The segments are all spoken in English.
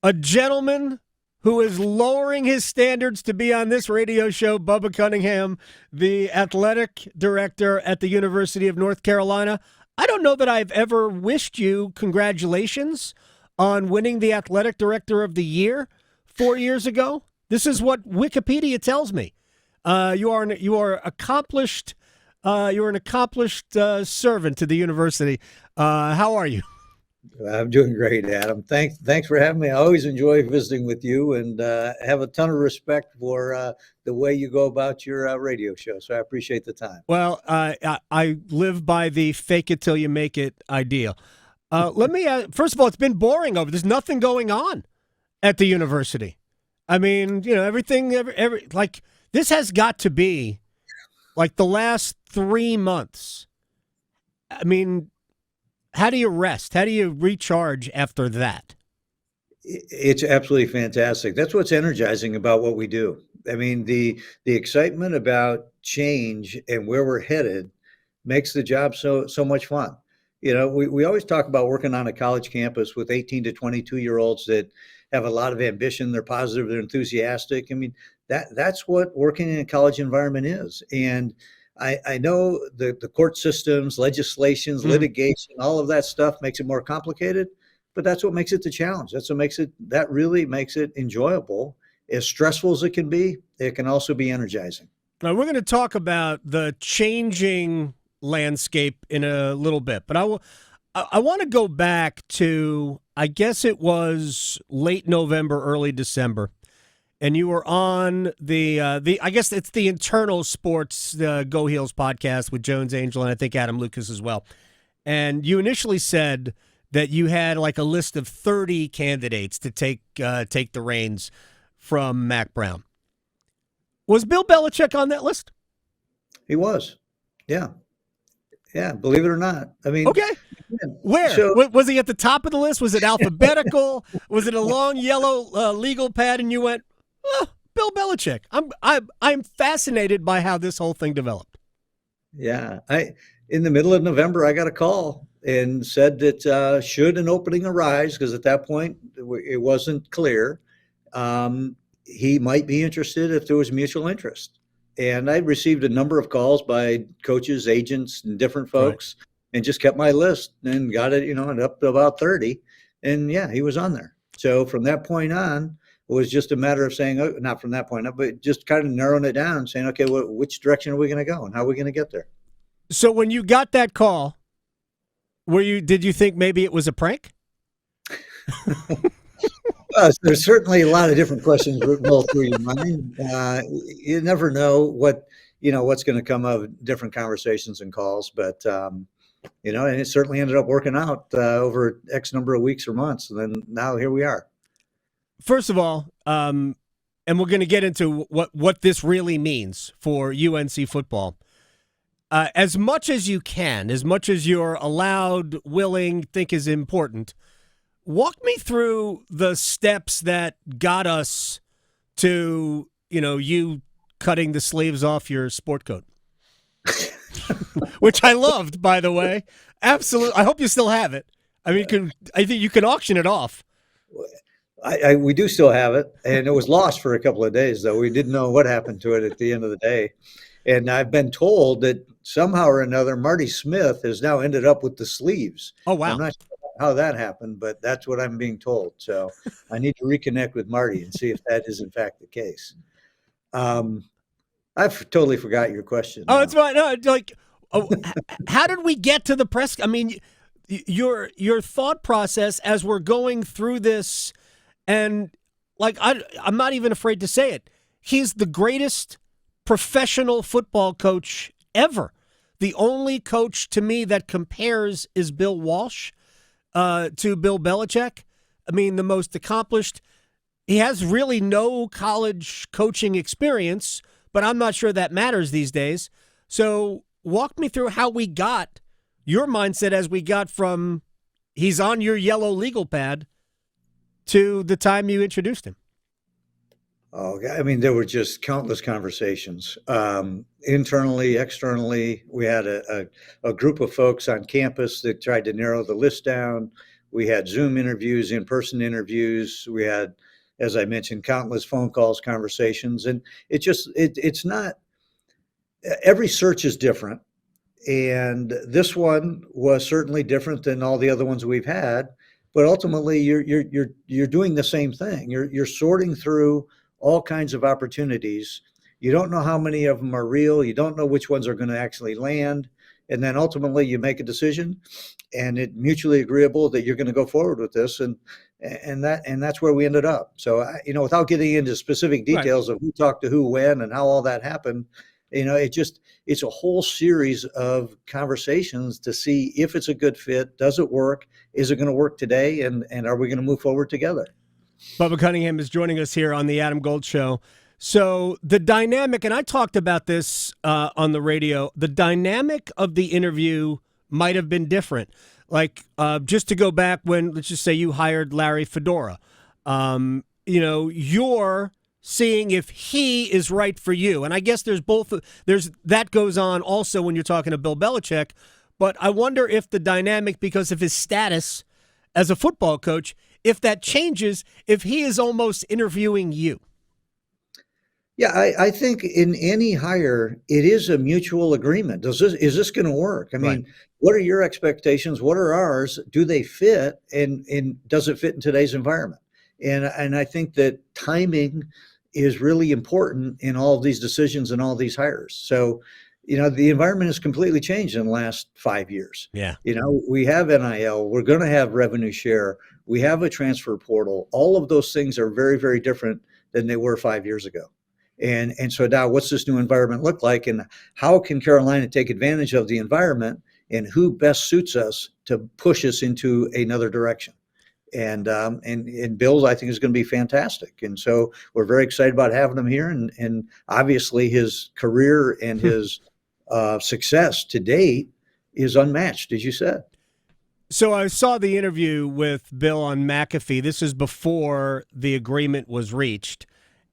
a gentleman who is lowering his standards to be on this radio show, Bubba Cunningham, the athletic director at the University of North Carolina. I don't know that I've ever wished you congratulations on winning the athletic director of the year 4 years ago. This is what Wikipedia tells me. You are accomplished. You're an accomplished servant to the university. How are you? I'm doing great, Adam. Thanks for having me. I always enjoy visiting with you, and have a ton of respect for the way you go about your radio show. So I appreciate the time. Well, I live by the fake it till you make it idea. Let me first of all, it's been boring over. There's nothing going on at the university. I mean, everything. Like this has got to be like the last 3 months. I mean, how do you rest? How do you recharge after that? It's absolutely fantastic. That's what's energizing about what we do. I mean, the excitement about change and where we're headed makes the job so much fun. We always talk about working on a college campus with 18 to 22-year-olds that have a lot of ambition. They're positive, they're enthusiastic. I mean, that's what working in a college environment is. And I know the court systems, legislations, litigation, all of that stuff makes it more complicated, but that's what makes it the challenge. That really makes it enjoyable. As stressful as it can be, it can also be energizing. Now, we're going to talk about the changing landscape in a little bit, but I want to go back to, I guess it was late November, early December. And you were on the I guess it's the Internal Sports Go Heels podcast with Jones Angel and I think Adam Lucas as well. And you initially said that you had like a list of 30 candidates to take the reins from Mac Brown. Was Bill Belichick on that list? He was. Yeah. Yeah, believe it or not. I mean, okay. Where? So, was he at the top of the list? Was it alphabetical? Was it a long yellow legal pad and you went, oh, Bill Belichick? I'm fascinated by how this whole thing developed. Yeah. In the middle of November, I got a call and said that should an opening arise, because at that point it wasn't clear, he might be interested if there was mutual interest. And I received a number of calls by coaches, agents, and different folks, right, and just kept my list and got it, up to about 30. And yeah, he was on there. So from that point on, it was just a matter of saying, not from that point up, but just kind of narrowing it down and saying, okay, which direction are we going to go and how are we going to get there? So when you got that call, did you think maybe it was a prank? There's certainly a lot of different questions roll through your mind. You never know what's going to come of different conversations and calls, but and it certainly ended up working out over X number of weeks or months, and then now here we are. First of all, and we're going to get into what this really means for UNC football. As much as you can, as much as you're allowed, willing, think is important, walk me through the steps that got us to, you cutting the sleeves off your sport coat, which I loved, by the way. Absolutely. I hope you still have it. I mean, I think you can auction it off. We do still have it, and it was lost for a couple of days, though. We didn't know what happened to it at the end of the day. And I've been told that somehow or another, Marty Smith has now ended up with the sleeves. Oh, wow. I'm not sure how that happened, but that's what I'm being told. So I need to reconnect with Marty and see if that is in fact the case. I've totally forgot your question. Oh, it's fine. No, how did we get to the press? I mean, your thought process as we're going through this, and I'm not even afraid to say it. He's the greatest professional football coach ever. The only coach to me that compares is Bill Walsh to Bill Belichick. I mean, the most accomplished. He has really no college coaching experience, but I'm not sure that matters these days. So walk me through how we got your mindset as we got from he's on your yellow legal pad to the time you introduced him. Oh, I mean, there were just countless conversations, internally, externally. We had a group of folks on campus that tried to narrow the list down. We had Zoom interviews, in-person interviews. We had, as I mentioned, countless phone calls, conversations, and it's not, every search is different. And this one was certainly different than all the other ones we've had. But ultimately, you're doing the same thing. You're sorting through all kinds of opportunities. You don't know how many of them are real. You don't know which ones are going to actually land. And then ultimately, you make a decision, and it's mutually agreeable that you're going to go forward with this. And that's where we ended up. So, without getting into specific Right. details of who talked to who when and how all that happened, it's a whole series of conversations to see if it's a good fit. Does it work? Is it going to work today? And are we going to move forward together? Bubba Cunningham is joining us here on the Adam Gold Show. So the dynamic, and I talked about this on the radio, the dynamic of the interview might have been different. Like, just to go back when, let's just say you hired Larry Fedora, you're seeing if he is right for you. And I guess there's that goes on also when you're talking to Bill Belichick. But I wonder if the dynamic, because of his status as a football coach, if that changes, if he is almost interviewing you. Yeah, I think in any hire, it is a mutual agreement. Is this going to work? I Right. mean, what are your expectations? What are ours? Do they fit? And does it fit in today's environment? And I think that timing is really important in all of these decisions and all these hires. So, the environment has completely changed in the last 5 years. Yeah. We have NIL, we're going to have revenue share, we have a transfer portal. All of those things are very, very different than they were 5 years ago. And so now what's this new environment look like, and how can Carolina take advantage of the environment, and who best suits us to push us into another direction? And Bill's, I think, is going to be fantastic. And so we're very excited about having him here. And obviously his career and his success to date is unmatched, as you said. So I saw the interview with Bill on McAfee. This is before the agreement was reached.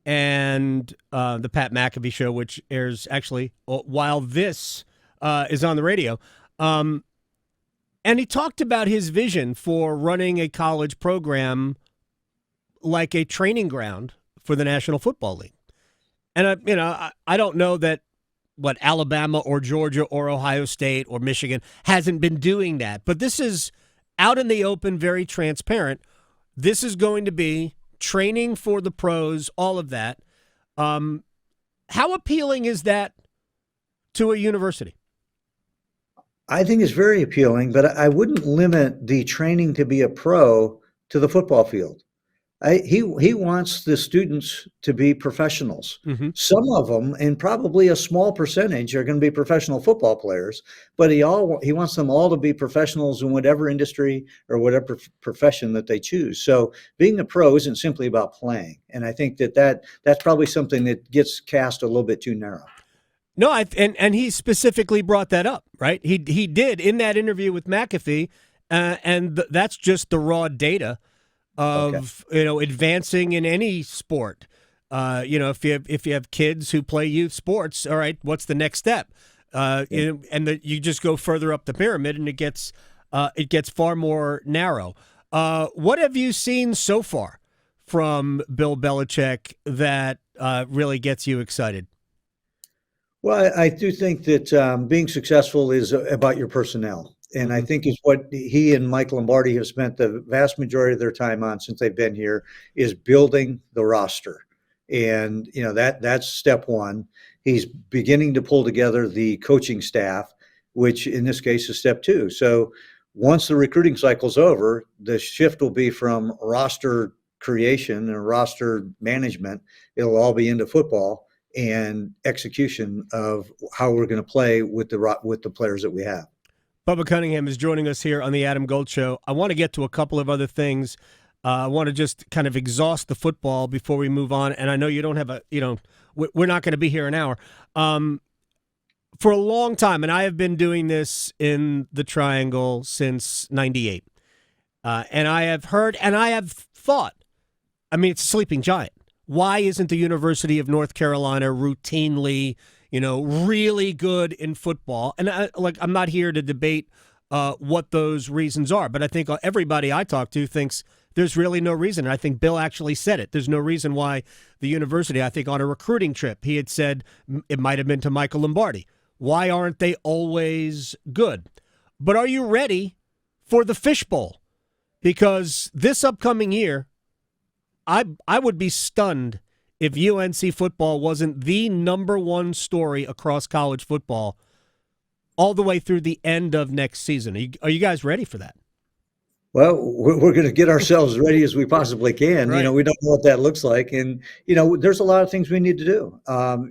And the Pat McAfee show, which airs actually while this is on the radio. And he talked about his vision for running a college program like a training ground for the National Football League. And, I don't know that what Alabama or Georgia or Ohio State or Michigan hasn't been doing that. But this is out in the open, very transparent. This is going to be training for the pros, all of that. How appealing is that to a university? I think it's very appealing, but I wouldn't limit the training to be a pro to the football field. He wants the students to be professionals. Mm-hmm. Some of them, and probably a small percentage, are going to be professional football players. But he wants them all to be professionals in whatever industry or whatever profession that they choose. So being a pro isn't simply about playing, and I think that's probably something that gets cast a little bit too narrow. No, and he specifically brought that up, right? He did in that interview with McAfee, and that's just the raw data of advancing in any sport. If you have kids who play youth sports, all right, what's the next step? You just go further up the pyramid, and it gets far more narrow. What have you seen so far from Bill Belichick that really gets you excited? Well, I do think that being successful is about your personnel. And I think is what he and Mike Lombardi have spent the vast majority of their time on since they've been here, is building the roster. And, that's step one. He's beginning to pull together the coaching staff, which in this case is step two. So once the recruiting cycle's over, the shift will be from roster creation and roster management. It'll all be into football and execution of how we're going to play with the players that we have. Bubba Cunningham is joining us here on the Adam Gold Show. I want to get to a couple of other things. I want to just kind of exhaust the football before we move on. And I know you don't have we're not going to be here an hour. For a long time, and I have been doing this in the Triangle since '98. And I have heard, and I have thought, it's a sleeping giant. Why isn't the University of North Carolina routinely, really good in football? And I'm not here to debate what those reasons are. But I think everybody I talk to thinks there's really no reason. And I think Bill actually said it. There's no reason why the university, I think on a recruiting trip, he had said, it might have been to Michael Lombardi, why aren't they always good? But are you ready for the fishbowl? Because this upcoming year, I would be stunned if UNC football wasn't the number one story across college football all the way through the end of next season. Are you guys ready for that? Well, we're going to get ourselves ready as we possibly can. Right. We don't know what that looks like. And, there's a lot of things we need to do.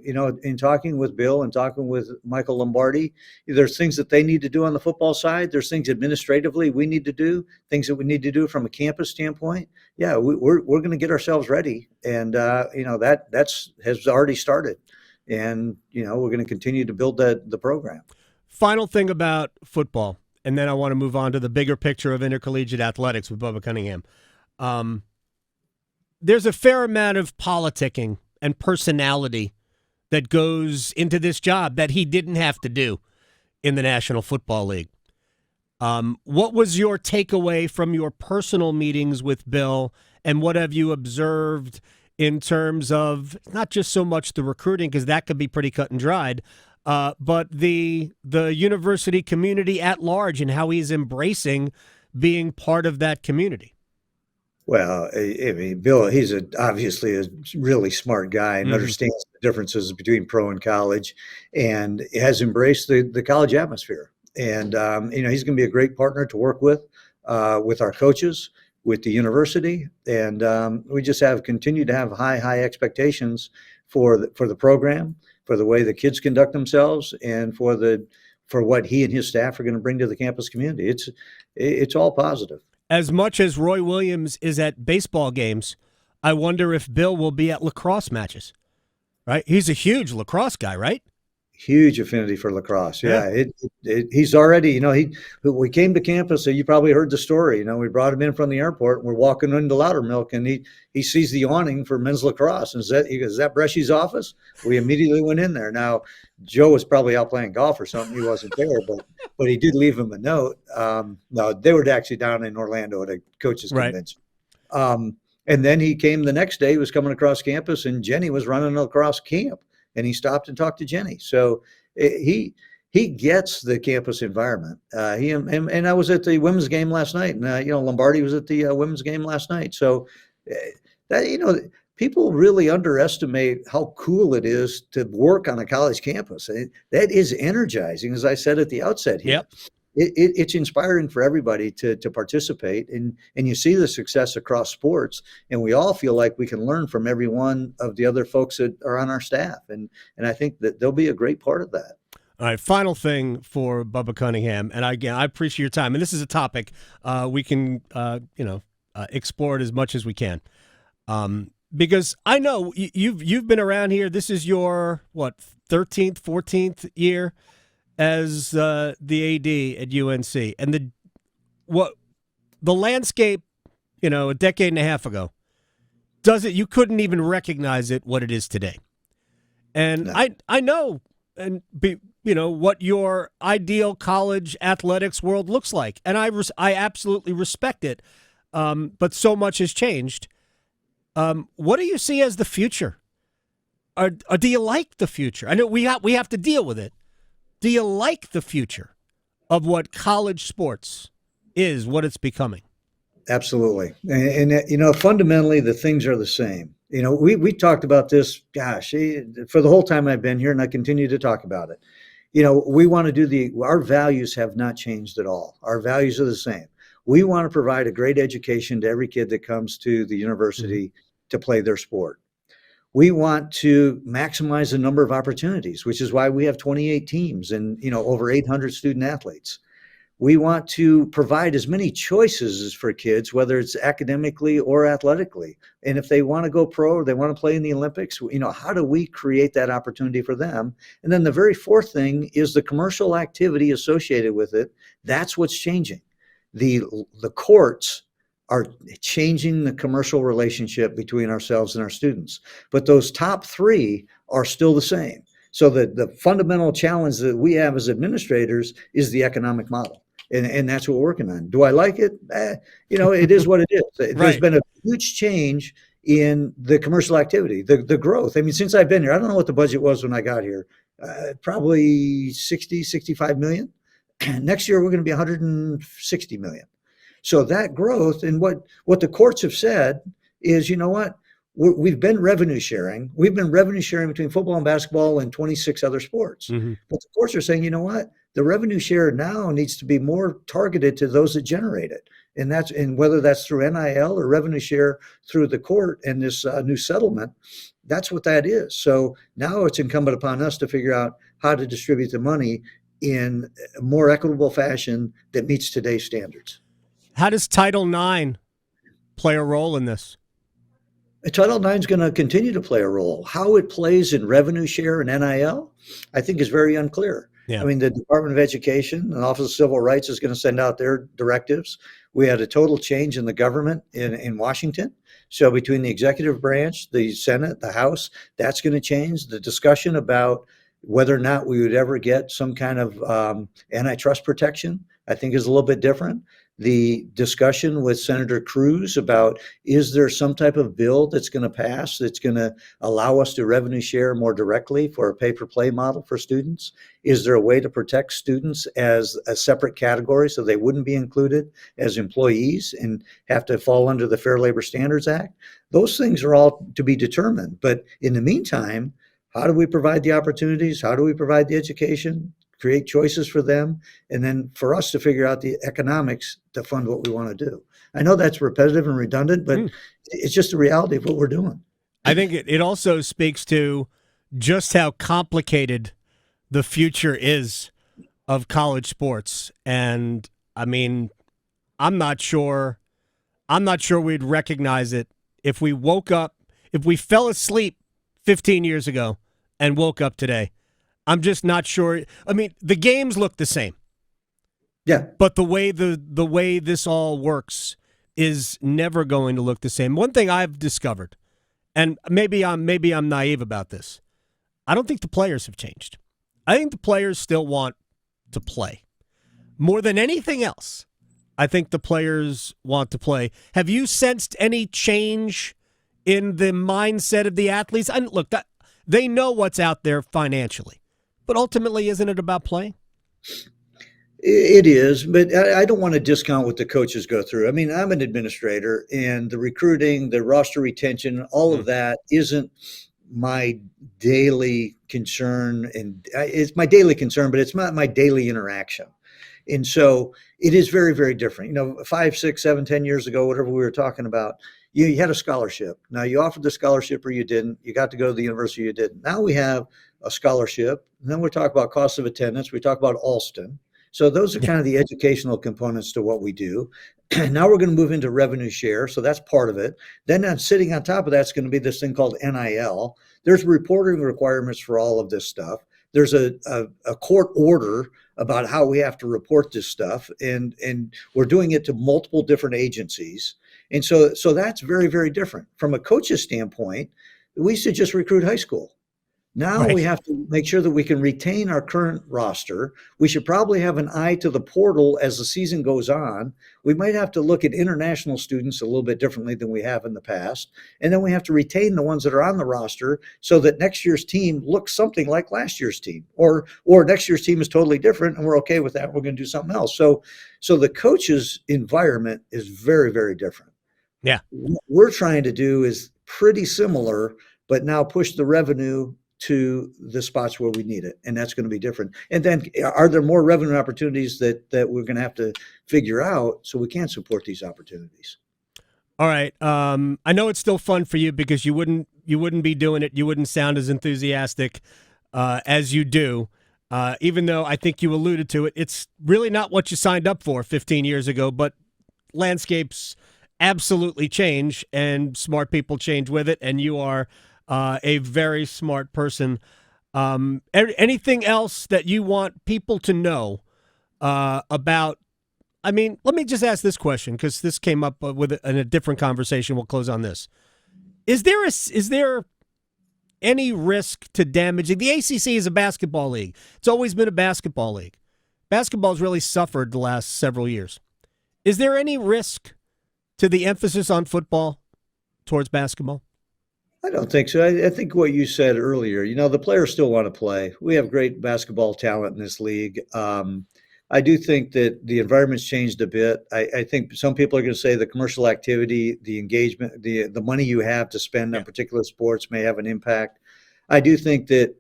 In talking with Bill and talking with Michael Lombardi, there's things that they need to do on the football side. There's things administratively we need to do, things that we need to do from a campus standpoint. Yeah, we're going to get ourselves ready. And, that's has already started. And, we're going to continue to build the program. Final thing about football. And then I want to move on to the bigger picture of intercollegiate athletics with Bubba Cunningham. There's a fair amount of politicking and personality that goes into this job that he didn't have to do in the National Football League. What was your takeaway from your personal meetings with Bill, and what have you observed in terms of not just so much the recruiting, because that could be pretty cut and dried, but the university community at large and how he's embracing being part of that community? Well, I mean, Bill, he's obviously a really smart guy and understands the differences between pro and college, and has embraced the college atmosphere. And, he's going to be a great partner to work with our coaches, with the university. And we just continue to have high expectations for the program, for the way the kids conduct themselves, and for what he and his staff are going to bring to the campus community. It's all positive. As much as Roy Williams is at baseball games, I wonder if Bill will be at lacrosse matches. Right? He's a huge lacrosse guy, right? Huge affinity for lacrosse. Yeah. He's already, we came to campus, so you probably heard the story. We brought him in from the airport, and we're walking into Loudermilk, and he sees the awning for men's lacrosse. And he goes, "Is that Bresci's office?" We immediately went in there. Now, Joe was probably out playing golf or something. He wasn't there, but he did leave him a note. No, they were actually down in Orlando at a coaches convention. And then he came the next day. He was coming across campus, and Jenny was running a lacrosse camp. And he stopped and talked to Jenny. So he gets the campus environment. And I was at the women's game last night, and Lombardi was at the women's game last night. So that people really underestimate how cool it is to work on a college campus. That is energizing, as I said at the outset here. Yep. It's inspiring for everybody to participate, and you see the success across sports, and we all feel like we can learn from every one of the other folks that are on our staff, and I think that they'll be a great part of that. All right, final thing for Bubba Cunningham, and again, I appreciate your time, and this is a topic we can explore it as much as we can, because I know you've been around here. This is your 13th, 14th year as the AD at UNC, and the landscape, a decade and a half ago, you couldn't even recognize it what it is today. And no. I know, and what your ideal college athletics world looks like, and I absolutely respect it. But so much has changed. What do you see as the future? Or do you like the future? I know we have to deal with it. Do you like the future of what college sports is, what it's becoming? Absolutely. And fundamentally, the things are the same. We talked about this, for the whole time I've been here, and I continue to talk about it. We want to do our values have not changed at all. Our values are the same. We want to provide a great education to every kid that comes to the university to play their sport. We want to maximize the number of opportunities, which is why we have 28 teams and, over 800 student athletes. We want to provide as many choices for kids, whether it's academically or athletically. And if they want to go pro or they want to play in the Olympics, how do we create that opportunity for them? And then the very fourth thing is the commercial activity associated with it. That's what's changing. The courts are changing the commercial relationship between ourselves and our students. But those top three are still the same. So the fundamental challenge that we have as administrators is the economic model. And that's what we're working on. Do I like it? It is what it is. There's Right. been a huge change in the commercial activity, the growth. I mean, since I've been here, I don't know what the budget was when I got here. Probably 60, 65 million. Next year, we're going to be 160 million. So that growth, and what the courts have said is, you know what? We've been revenue sharing. We've been revenue sharing between football and basketball and 26 other sports. Mm-hmm. But the courts are saying, you know what? The revenue share now needs to be more targeted to those that generate it. And whether that's through NIL or revenue share through the court and this new settlement, that's what that is. So now it's incumbent upon us to figure out how to distribute the money in a more equitable fashion that meets today's standards. How does Title IX play a role in this? Title IX is going to continue to play a role. How it plays in revenue share and NIL, I think, is very unclear. Yeah. I mean, the Department of Education and Office of Civil Rights is going to send out their directives. We had a total change in the government in Washington. So between the executive branch, the Senate, the House, that's going to change. The discussion about whether or not we would ever get some kind of antitrust protection, I think, is a little bit different. The discussion with Senator Cruz about, is there some type of bill that's going to pass that's going to allow us to revenue share more directly for a pay-for-play model for students? Is there a way to protect students as a separate category so they wouldn't be included as employees and have to fall under the Fair Labor Standards Act? Those things are all to be determined. But in the meantime, how do we provide the opportunities? How do we provide the education? Create choices for them, and then for us to figure out the economics to fund what we want to do. I know that's repetitive and redundant, but it's just the reality of what we're doing. I think it also speaks to just how complicated the future is of college sports. And I mean, I'm not sure we'd recognize it if we fell asleep 15 years ago and woke up today. I'm just not sure. I mean, the games look the same. Yeah. But the way this all works is never going to look the same. One thing I've discovered, and maybe I'm naive about this, I don't think the players have changed. I think the players still want to play. More than anything else, I think the players want to play. Have you sensed any change in the mindset of the athletes? And look, they know what's out there financially. But ultimately, isn't it about playing? It is, but I don't want to discount what the coaches go through. I mean, I'm an administrator, and the recruiting, the roster retention, all of that isn't my daily concern. And it's my daily concern, but it's not my daily interaction. And so it is very, very different. 5, 6, 7, 10 years ago, whatever we were talking about, you had a scholarship. Now, you offered the scholarship or you didn't. You got to go to the university or you didn't. Now we have a scholarship. And then we talk about cost of attendance. We talk about Alston. So those are kind of the educational components to what we do. Now we're going to move into revenue share. So that's part of it. Then sitting on top of that's going to be this thing called NIL. There's reporting requirements for all of this stuff. There's a court order about how we have to report this stuff. And we're doing it to multiple different agencies. And so that's very, very different. From a coach's standpoint, we used to just recruit high school. Now we have to make sure that we can retain our current roster. We should probably have an eye to the portal as the season goes on. We might have to look at international students a little bit differently than we have in the past. And then we have to retain the ones that are on the roster so that next year's team looks something like last year's team, or next year's team is totally different and we're okay with that. We're going to do something else. So the coach's environment is very, very different. Yeah. What we're trying to do is pretty similar, but now push the revenue to the spots where we need it. And that's going to be different. And then are there more revenue opportunities that we're going to have to figure out so we can support these opportunities? All right. I know it's still fun for you because you wouldn't be doing it. You wouldn't sound as enthusiastic as you do. Even though I think you alluded to it, it's really not what you signed up for 15 years ago, but landscapes absolutely change and smart people change with it. And you are a very smart person. Anything else that you want people to know about? I mean, let me just ask this question because this came up in a different conversation. We'll close on this. Is there any risk to damaging? The ACC is a basketball league. It's always been a basketball league. basketball's really suffered the last several years. Is there any risk to the emphasis on football towards basketball? I don't think so. I think what you said earlier, the players still want to play. We have great basketball talent in this league. I do think that the environment's changed a bit. I think some people are going to say the commercial activity, the engagement, the money you have to spend on particular sports may have an impact. I do think that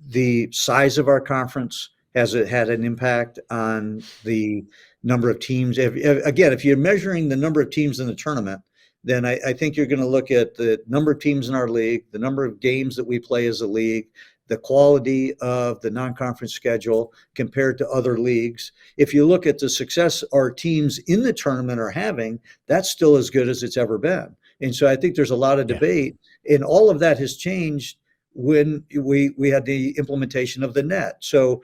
the size of our conference has had an impact on the number of teams. If you're measuring the number of teams in the tournament, then I think you're going to look at the number of teams in our league, the number of games that we play as a league, the quality of the non-conference schedule compared to other leagues. If you look at the success our teams in the tournament are having, that's still as good as it's ever been. And so I think there's a lot of debate, and all of that has changed when we had the implementation of the net. So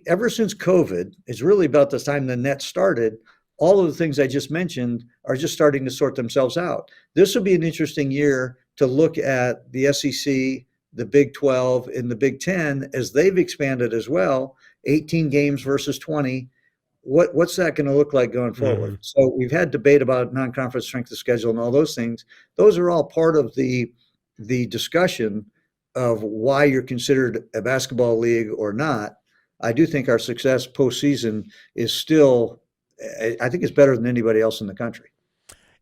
ever since COVID, it's really about the time the net started, all of the things I just mentioned are just starting to sort themselves out. This will be an interesting year to look at the SEC, the Big 12, and the Big 10 as they've expanded as well, 18 games versus 20. What's that going to look like going forward? Mm-hmm. So we've had debate about non-conference strength of schedule and all those things. Those are all part of the discussion of why you're considered a basketball league or not. I do think our success postseason is still, I think it's better than anybody else in the country.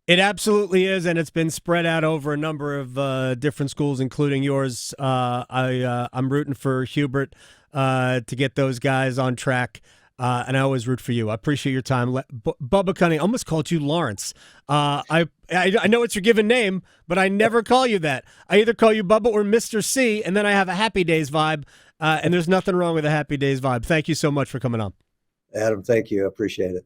It absolutely is, and it's been spread out over a number of different schools, including yours. I'm rooting for Hubert to get those guys on track, and I always root for you. I appreciate your time. Bubba Cunningham, I almost called you Lawrence. I know it's your given name, but I never call you that. I either call you Bubba or Mr. C, and then I have a Happy Days vibe, and there's nothing wrong with a Happy Days vibe. Thank you so much for coming on. Adam, thank you. I appreciate it.